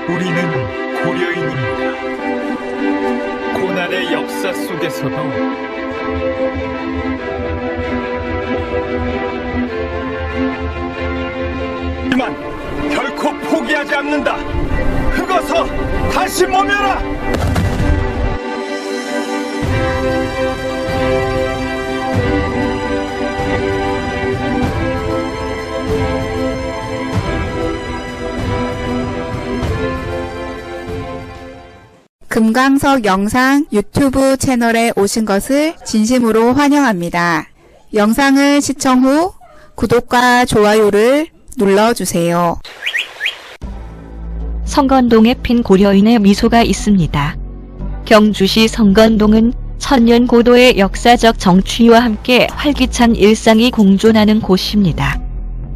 우리는 고려인입니다. 고난의 역사 속에서도 하지만 결코 포기하지 않는다. 흙어서 다시 모여라. 금강석 영상 유튜브 채널에 오신 것을 진심으로 환영합니다. 영상을 시청 후 구독과 좋아요를 눌러주세요. 성건동에 핀 고려인의 미소가 있습니다. 경주시 성건동은 천년 고도의 역사적 정취와 함께 활기찬 일상이 공존하는 곳입니다.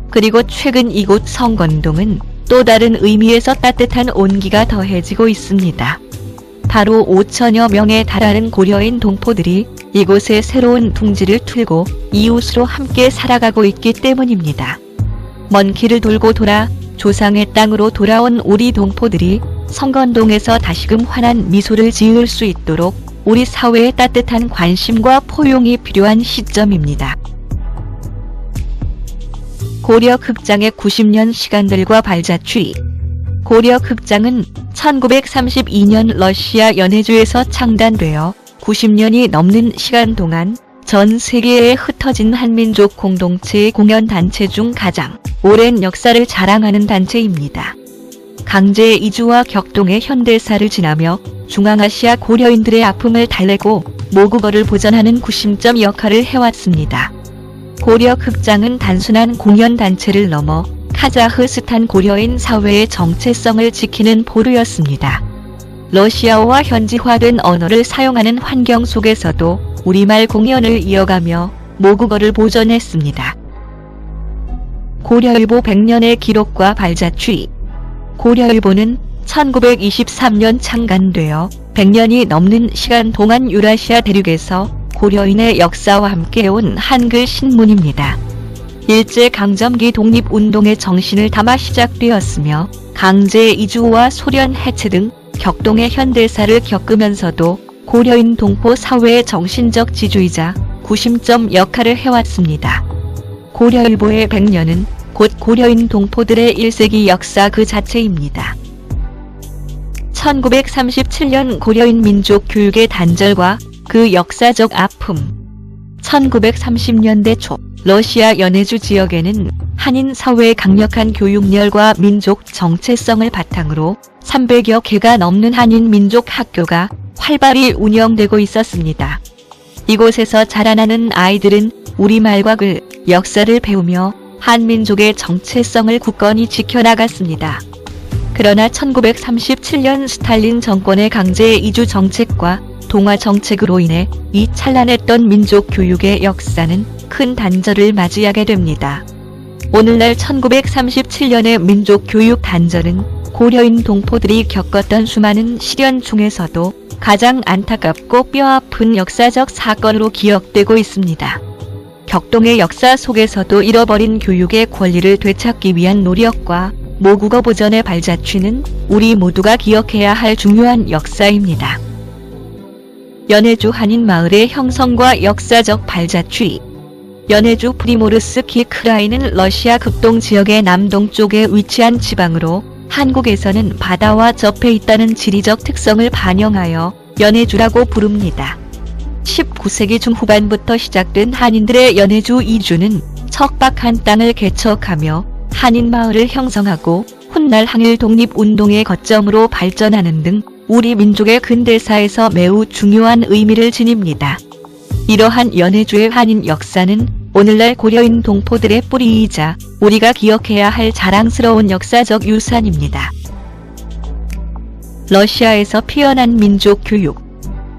그리고 최근 이곳 성건동은 또 다른 의미에서 따뜻한 온기가 더해지고 있습니다. 바로 5천여 명에 달하는 고려인 동포들이 이곳에 새로운 둥지를 틀고 이웃으로 함께 살아가고 있기 때문입니다. 먼 길을 돌고 돌아 조상의 땅으로 돌아온 우리 동포들이 성건동에서 다시금 환한 미소를 지을 수 있도록 우리 사회에 따뜻한 관심과 포용이 필요한 시점입니다. 고려극장의 90년 시간들과 발자취. 고려극장은 1932년 러시아 연해주에서 창단되어 90년이 넘는 시간 동안 전 세계에 흩어진 한민족 공동체의 공연단체 중 가장 오랜 역사를 자랑하는 단체입니다. 강제 이주와 격동의 현대사를 지나며 중앙아시아 고려인들의 아픔을 달래고 모국어를 보전하는 구심점 역할을 해왔습니다. 고려극장은 단순한 공연단체를 넘어 카자흐스탄 고려인 사회의 정체성을 지키는 보루였습니다. 러시아어와 현지화된 언어를 사용하는 환경 속에서도 우리말 공연을 이어가며 모국어를 보존했습니다. 고려일보 100년의 기록과 발자취. 고려일보는 1923년 창간되어 100년이 넘는 시간 동안 유라시아 대륙에서 고려인의 역사와 함께 온 한글 신문입니다. 일제강점기 독립운동의 정신을 담아 시작되었으며 강제 이주와 소련 해체 등 격동의 현대사를 겪으면서도 고려인 동포 사회의 정신적 지주이자 구심점 역할을 해왔습니다. 고려일보의 100년은 곧 고려인 동포들의 1세기 역사 그 자체입니다. 1937년 고려인 민족 교육의 단절과 그 역사적 아픔. 1930년대 초 러시아 연해주 지역에는 한인 사회의 강력한 교육열과 민족 정체성을 바탕으로 300여 개가 넘는 한인 민족 학교가 활발히 운영되고 있었습니다. 이곳에서 자라나는 아이들은 우리말과 글, 역사를 배우며 한민족의 정체성을 굳건히 지켜나갔습니다. 그러나 1937년 스탈린 정권의 강제 이주 정책과 동아 정책으로 인해 이 찬란했던 민족 교육의 역사는 큰 단절을 맞이하게 됩니다. 오늘날 1937년의 민족 교육 단절은 고려인 동포들이 겪었던 수많은 시련 중에서도 가장 안타깝고 뼈아픈 역사적 사건으로 기억되고 있습니다. 격동의 역사 속에서도 잃어버린 교육의 권리를 되찾기 위한 노력과 모국어 보전의 발자취는 우리 모두가 기억해야 할 중요한 역사입니다. 연해주 한인 마을의 형성과 역사적 발자취. 연해주 프리모르스키 크라이는 러시아 극동 지역의 남동쪽에 위치한 지방으로 한국에서는 바다와 접해 있다는 지리적 특성을 반영하여 연해주라고 부릅니다. 19세기 중후반부터 시작된 한인들의 연해주 이주는 척박한 땅을 개척하며 한인 마을을 형성하고 훗날 항일 독립운동의 거점으로 발전하는 등 우리 민족의 근대사에서 매우 중요한 의미를 지닙니다. 이러한 연해주의 한인 역사는 오늘날 고려인 동포들의 뿌리이자 우리가 기억해야 할 자랑스러운 역사적 유산입니다. 러시아에서 피어난 민족 교육.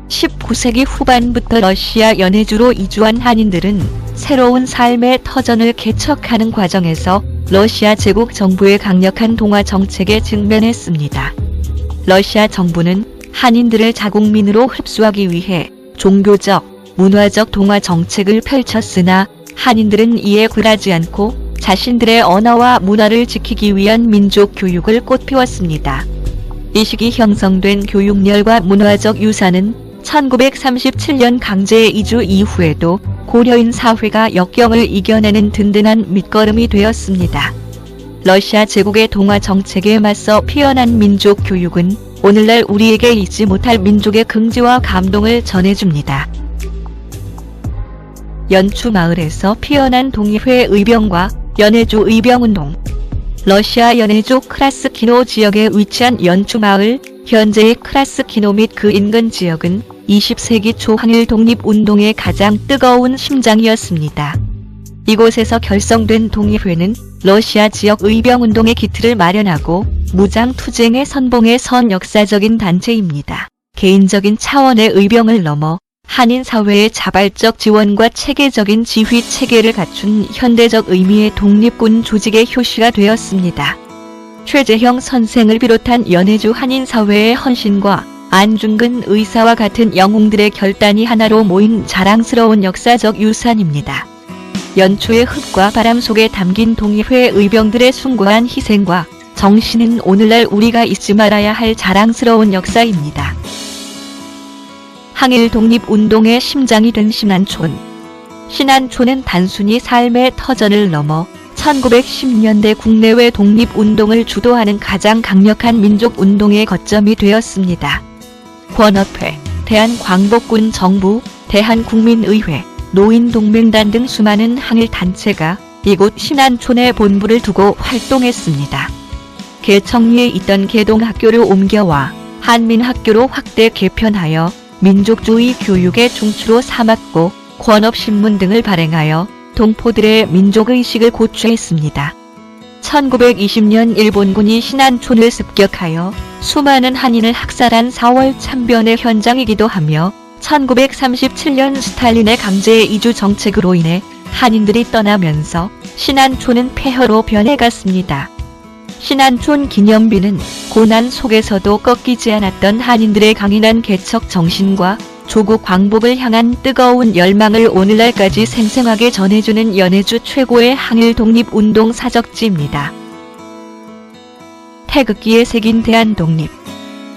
19세기 후반부터 러시아 연해주로 이주한 한인들은 새로운 삶의 터전을 개척하는 과정에서 러시아 제국 정부의 강력한 동아 정책에 직면했습니다. 러시아 정부는 한인들을 자국민으로 흡수하기 위해 종교적, 문화적 동아 정책을 펼쳤으나 한인들은 이에 굴하지 않고 자신들의 언어와 문화를 지키기 위한 민족 교육을 꽃피웠습니다. 이 시기 형성된 교육열과 문화적 유산은 1937년 강제 이주 이후에도 고려인 사회가 역경을 이겨내는 든든한 밑거름이 되었습니다. 러시아 제국의 동화 정책에 맞서 피어난 민족 교육은 오늘날 우리에게 잊지 못할 민족의 긍지와 감동을 전해줍니다. 연추 마을에서 피어난 동의회 의병과 연해주 의병운동. 러시아 연해주 크라스키노 지역에 위치한 연추 마을, 현재의 크라스키노 및 그 인근 지역은 20세기 초 항일 독립운동의 가장 뜨거운 심장이었습니다. 이곳에서 결성된 동의회는 러시아 지역 의병운동의 기틀을 마련하고 무장투쟁의 선봉에 선 역사적인 단체입니다. 개인적인 차원의 의병을 넘어 한인 사회의 자발적 지원과 체계적인 지휘 체계를 갖춘 현대적 의미의 독립군 조직의 효시가 되었습니다. 최재형 선생을 비롯한 연해주 한인 사회의 헌신과 안중근 의사와 같은 영웅들의 결단이 하나로 모인 자랑스러운 역사적 유산입니다. 연초의 흙과 바람 속에 담긴 동의회 의병들의 숭고한 희생과 정신은 오늘날 우리가 잊지 말아야 할 자랑스러운 역사입니다. 항일 독립운동의 심장이 된 신안촌. 신안촌은 단순히 삶의 터전을 넘어 1910년대 국내외 독립운동을 주도하는 가장 강력한 민족운동의 거점이 되었습니다. 권업회, 대한광복군 정부, 대한국민의회, 노인동맹단 등 수많은 항일 단체가 이곳 신안촌에 본부를 두고 활동했습니다. 개청리에 있던 개동학교를 옮겨와 한민학교로 확대 개편하여 민족주의 교육의 중추로 삼았고 권업신문 등을 발행하여 동포들의 민족의식을 고취했습니다. 1920년 일본군이 신안촌을 습격하여 수많은 한인을 학살한 4월 참변의 현장이기도 하며 1937년 스탈린의 강제 이주 정책으로 인해 한인들이 떠나면서 신안촌은 폐허로 변해갔습니다. 신안촌 기념비는 고난 속에서도 꺾이지 않았던 한인들의 강인한 개척 정신과 조국 광복을 향한 뜨거운 열망을 오늘날까지 생생하게 전해주는 연해주 최고의 항일 독립운동 사적지입니다. 태극기에 새긴 대한독립.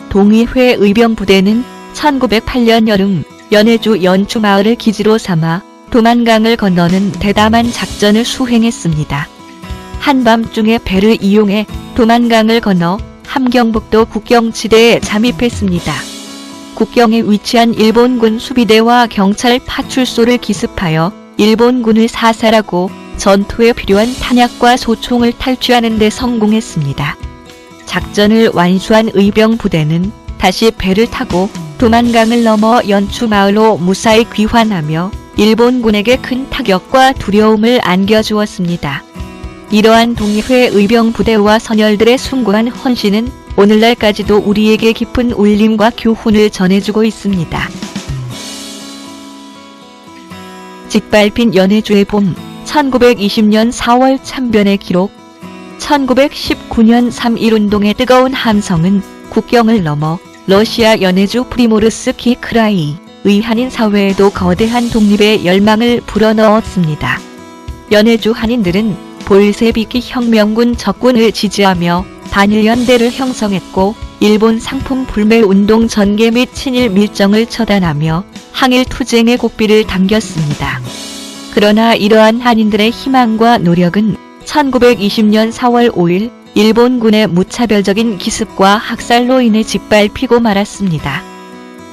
동의회 의병부대는 1908년 여름 연해주 연추 마을을 기지로 삼아 도만강을 건너는 대담한 작전을 수행했습니다. 한밤중에 배를 이용해 도만강을 건너 함경북도 국경지대에 잠입했습니다. 국경에 위치한 일본군 수비대와 경찰 파출소를 기습하여 일본군을 사살하고 전투에 필요한 탄약과 소총을 탈취하는 데 성공했습니다. 작전을 완수한 의병 부대는 다시 배를 타고 도만강을 넘어 연추 마을로 무사히 귀환하며 일본군에게 큰 타격과 두려움을 안겨주었습니다. 이러한 동의회 의병 부대와 선열들의 숭고한 헌신은 오늘날까지도 우리에게 깊은 울림과 교훈을 전해주고 있습니다. 짓밟힌 연해주의 봄. 1920년 4월 참변의 기록. 1919년 3.1운동의 뜨거운 함성은 국경을 넘어 러시아 연해주 프리모르스키 크라이의 한인 사회에도 거대한 독립의 열망을 불어넣었습니다. 연해주 한인들은 볼세비키 혁명군 적군을 지지하며 반일연대를 형성했고 일본 상품 불매운동 전개 및 친일 밀정을 처단하며 항일 투쟁의 고삐를 당겼습니다. 그러나 이러한 한인들의 희망과 노력은 1920년 4월 5일 일본군의 무차별적인 기습과 학살로 인해 짓밟히고 말았습니다.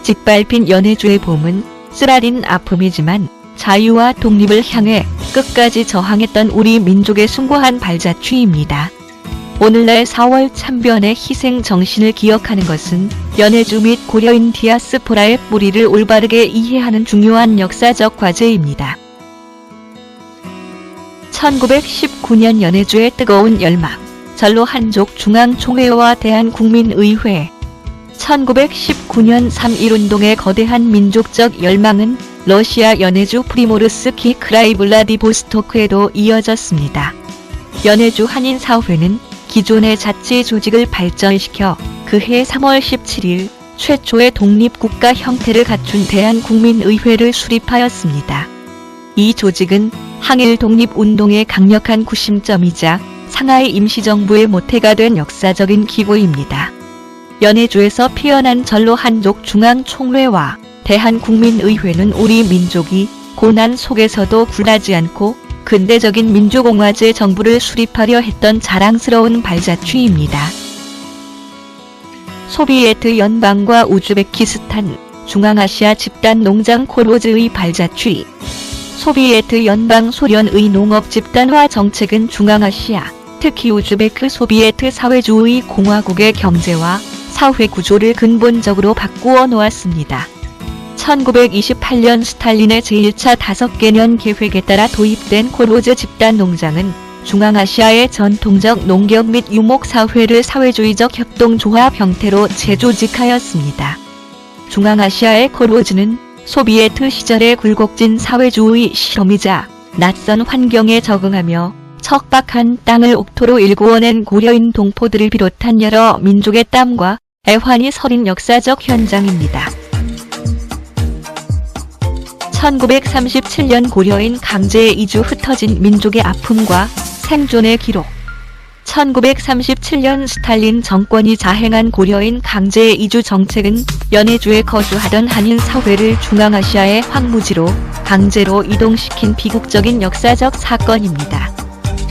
짓밟힌 연해주의 봄은 쓰라린 아픔이지만 자유와 독립을 향해 끝까지 저항했던 우리 민족의 숭고한 발자취입니다. 오늘날 4월 참변의 희생 정신을 기억하는 것은 연해주 및 고려인 디아스포라의 뿌리를 올바르게 이해하는 중요한 역사적 과제입니다. 1919년 연해주의 뜨거운 열망. 전로 한족 중앙총회와 대한국민의회. 1919년 3.1운동의 거대한 민족적 열망은 러시아 연해주 프리모르스키 크라이 블라디보스토크에도 이어졌습니다. 연해주 한인사회는 기존의 자치 조직을 발전시켜 그해 3월 17일 최초의 독립국가 형태를 갖춘 대한국민의회를 수립하였습니다. 이 조직은 항일 독립운동의 강력한 구심점이자 상하이 임시정부의 모태가 된 역사적인 기구입니다. 연해주에서 피어난 전로 한족 중앙총회와 대한국민의회는 우리 민족이 고난 속에서도 굴하지 않고 근대적인 민주공화제 정부를 수립하려 했던 자랑스러운 발자취입니다. 소비에트 연방과 우즈베키스탄, 중앙아시아 집단 농장 콜로즈의 발자취. 소비에트 연방 소련의 농업 집단화 정책은 중앙아시아, 특히 우즈베크 소비에트 사회주의 공화국의 경제와 사회 구조를 근본적으로 바꾸어 놓았습니다. 1928년 스탈린의 제1차 5개년 계획에 따라 도입된 콜로즈 집단 농장은 중앙아시아의 전통적 농경 및 유목사회를 사회주의적 협동조합 형태로 재조직하였습니다. 중앙아시아의 콜로즈는 소비에트 시절의 굴곡진 사회주의 실험이자 낯선 환경에 적응하며 척박한 땅을 옥토로 일구어낸 고려인 동포들을 비롯한 여러 민족의 땀과 애환이 서린 역사적 현장입니다. 1937년 고려인 강제 이주 흩어진 민족의 아픔과 생존의 기록. 1937년 스탈린 정권이 자행한 고려인 강제 이주 정책은 연해주에 거주하던 한인 사회를 중앙아시아의 황무지로 강제로 이동시킨 비극적인 역사적 사건입니다.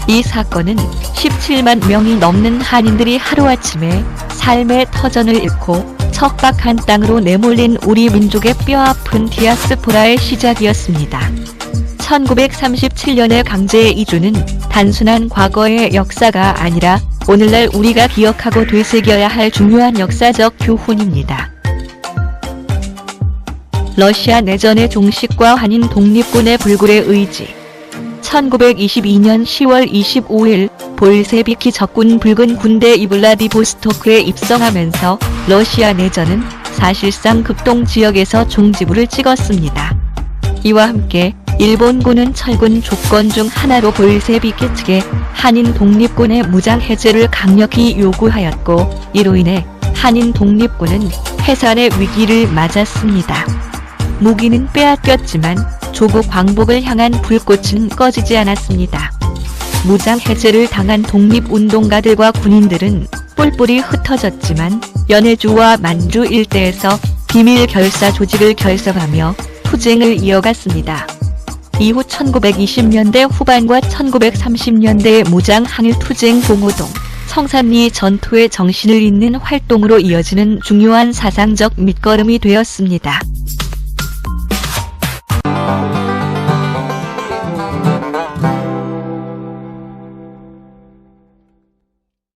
이 사건은 17만 명이 넘는 한인들이 하루아침에 삶의 터전을 잃고 척박한 땅으로 내몰린 우리 민족의 뼈아픈 디아스포라의 시작이었습니다. 1937년의 강제 이주는 단순한 과거의 역사가 아니라 오늘날 우리가 기억하고 되새겨야 할 중요한 역사적 교훈입니다. 러시아 내전의 종식과 한인 독립군의 불굴의 의지. 1922년 10월 25일 볼세비키 적군 붉은 군대 이블라디보스토크에 입성하면서 러시아 내전은 사실상 극동 지역에서 종지부를 찍었습니다. 이와 함께 일본군은 철군 조건 중 하나로 볼세비키 측에 한인 독립군의 무장 해제를 강력히 요구하였고 이로 인해 한인 독립군은 해산의 위기를 맞았습니다. 무기는 빼앗겼지만 조국 광복을 향한 불꽃은 꺼지지 않았습니다. 무장 해제를 당한 독립운동가들과 군인들은 뿔뿔이 흩어졌지만 연해주와 만주 일대에서 비밀 결사 조직을 결성하며 투쟁을 이어갔습니다. 이후 1920년대 후반과 1930년대의 무장 항일 투쟁 봉오동, 성산리 전투의 정신을 잇는 활동으로 이어지는 중요한 사상적 밑거름이 되었습니다.